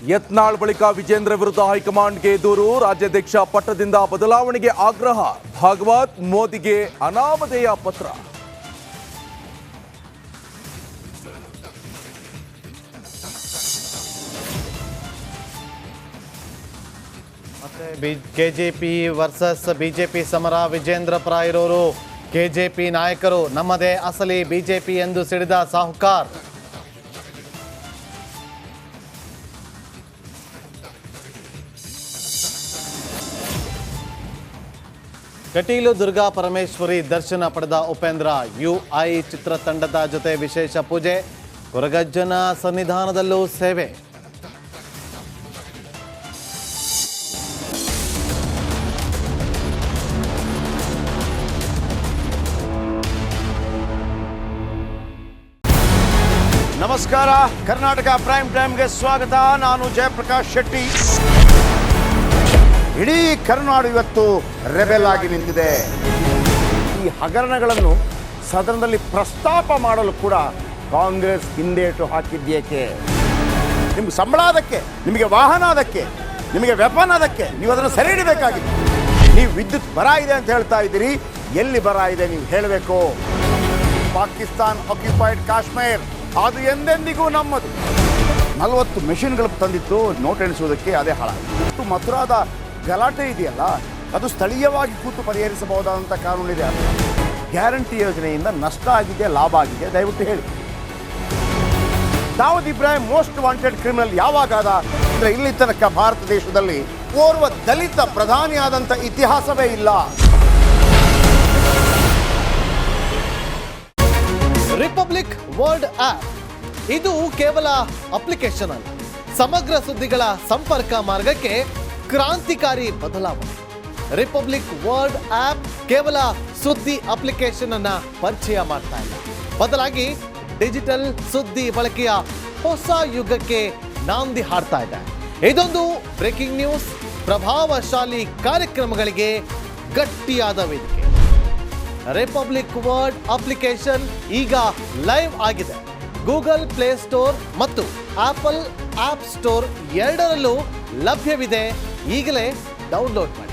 ಯತ್ನಾಳ್ ಬಳಿಕ ವಿಜೇಂದ್ರ ವಿರುದ್ಧ ಹೈಕಮಾಂಡ್ಗೆ ದೂರು. ರಾಜ್ಯಾಧ್ಯಕ್ಷ ಪಟ್ಟದಿಂದ ಬದಲಾವಣೆಗೆ ಆಗ್ರಹ. ಭಾಗವತ್ ಮೋದಿಗೆ ಅನಾಮಧೇಯ ಪತ್ರ. ಮತ್ತೆ ಕೆಜೆಪಿ ವರ್ಸಸ್ ಬಿಜೆಪಿ ಸಮರ. ವಿಜೇಂದ್ರ ಪರ ಇರೋರು ಕೆಜೆಪಿ ನಾಯಕರು. ನಮ್ಮದೇ ಅಸಲಿ ಬಿಜೆಪಿ ಎಂದು ಸಿಡಿದ ಸಾಹುಕಾರ್. ಕಟೀಲು ದುರ್ಗಾ ಪರಮೇಶ್ವರಿ ದರ್ಶನ ಪಡೆದ ಉಪೇಂದ್ರ. ಯುಐ ಚಿತ್ರತಂಡದ ಜೊತೆ ವಿಶೇಷ ಪೂಜೆ. ಕೊರಗಜ್ಜನ ಸನ್ನಿಧಾನದಲ್ಲೂ ಸೇವೆ. ನಮಸ್ಕಾರ, ಕರ್ನಾಟಕ ಪ್ರೈಮ್ ಟೈಮ್ಗೆ ಸ್ವಾಗತ. ನಾನು ಜಯಪ್ರಕಾಶ್ ಶೆಟ್ಟಿ. ಇಡೀ ಕರುನಾಡು ಇವತ್ತು ರೆಬೆಲ್ ಆಗಿ ನಿಂತಿದೆ. ಈ ಹಗರಣಗಳನ್ನು ಸದನದಲ್ಲಿ ಪ್ರಸ್ತಾಪ ಮಾಡಲು ಕೂಡ ಕಾಂಗ್ರೆಸ್ ಹಿಂದೇಟು ಹಾಕಿದ್ದೇಕೆ? ನಿಮ್ಗೆ ಸಂಬಳ ಅದಕ್ಕೆ, ನಿಮಗೆ ವಾಹನ ಅದಕ್ಕೆ, ನಿಮಗೆ ವೆಪನ್ ಅದಕ್ಕೆ, ನೀವು ಅದನ್ನು ಸೆರೆ ಹಿಡಿಬೇಕಾಗಿತ್ತು. ನೀವು ವಿದ್ಯುತ್ ಬರ ಇದೆ ಅಂತ ಹೇಳ್ತಾ ಇದ್ದೀರಿ. ಎಲ್ಲಿ ಬರ ಇದೆ ನೀವು ಹೇಳಬೇಕು. ಪಾಕಿಸ್ತಾನ್ ಆಕ್ಯುಪೈಡ್ ಕಾಶ್ಮೀರ್ ಅದು ಎಂದೆಂದಿಗೂ ನಮ್ಮದು. 40 ಮೆಷಿನ್ಗಳು ತಂದಿತ್ತು ನೋಟ್ ಎಣಿಸುವುದಕ್ಕೆ, ಅದೇ ಹಾಳಾಯಿತು. ಮಥುರಾದ ಗಲಾಟೆ ಇದೆಯಲ್ಲ, ಅದು ಸ್ಥಳೀಯವಾಗಿ ಕೂತು ಪರಿಹರಿಸಬಹುದಾದಂಥ ಕಾನೂನಿದೆ. ಗ್ಯಾರಂಟಿ ಯೋಜನೆಯಿಂದ ನಷ್ಟ ಆಗಿದೆ, ಲಾಭ ಆಗಿದೆ, ದಯವಿಟ್ಟು ಹೇಳಿ. Dawood Ibrahim most wanted criminal ಯಾವಾಗಾದ ಅಂದರೆ ಇಲ್ಲಿ ತನಕ ಭಾರತ ದೇಶದಲ್ಲಿ ಓರ್ವ ದಲಿತ ಪ್ರಧಾನಿಯಾದಂಥ ಇತಿಹಾಸವೇ ಇಲ್ಲ. ರಿಪಬ್ಲಿಕ್ ವರ್ಲ್ಡ್ ಆಪ್ ಇದು ಕೇವಲ ಅಪ್ಲಿಕೇಶನ್ ಅಲ್ಲ, ಸಮಗ್ರ ಸುದ್ದಿಗಳ ಸಂಪರ್ಕ ಮಾರ್ಗಕ್ಕೆ ಕ್ರಾಂತಿಕಾರಿ ಬದಲಾವಣೆ. ರಿಪಬ್ಲಿಕ್ ವರ್ಲ್ಡ್ ಆಪ್ ಕೇವಲ ಸುದ್ದಿ ಅಪ್ಲಿಕೇಶನ್ ಅನ್ನ ಪರಿಚಯ ಮಾಡ್ತಾ ಇಲ್ಲ, ಬದಲಾಗಿ ಡಿಜಿಟಲ್ ಸುದ್ದಿ ಬಳಕೆಯ ಹೊಸ ಯುಗಕ್ಕೆ ನಾಂದಿ ಹಾಡ್ತಾ ಇದೆ. ಇದೊಂದು ಬ್ರೇಕಿಂಗ್ ನ್ಯೂಸ್, ಪ್ರಭಾವಶಾಲಿ ಕಾರ್ಯಕ್ರಮಗಳಿಗೆ ಗಟ್ಟಿಯಾದ ವೇದಿಕೆ. ರಿಪಬ್ಲಿಕ್ ವರ್ಲ್ಡ್ ಅಪ್ಲಿಕೇಶನ್ ಈಗ ಲೈವ್ ಆಗಿದೆ. ಗೂಗಲ್ ಪ್ಲೇ ಸ್ಟೋರ್ ಮತ್ತು ಆಪಲ್ ಆಪ್ ಸ್ಟೋರ್ ಎರಡರಲ್ಲೂ ಲಭ್ಯವಿದೆ. ಈಗಲೇ ಡೌನ್ಲೋಡ್ ಮಾಡಿ.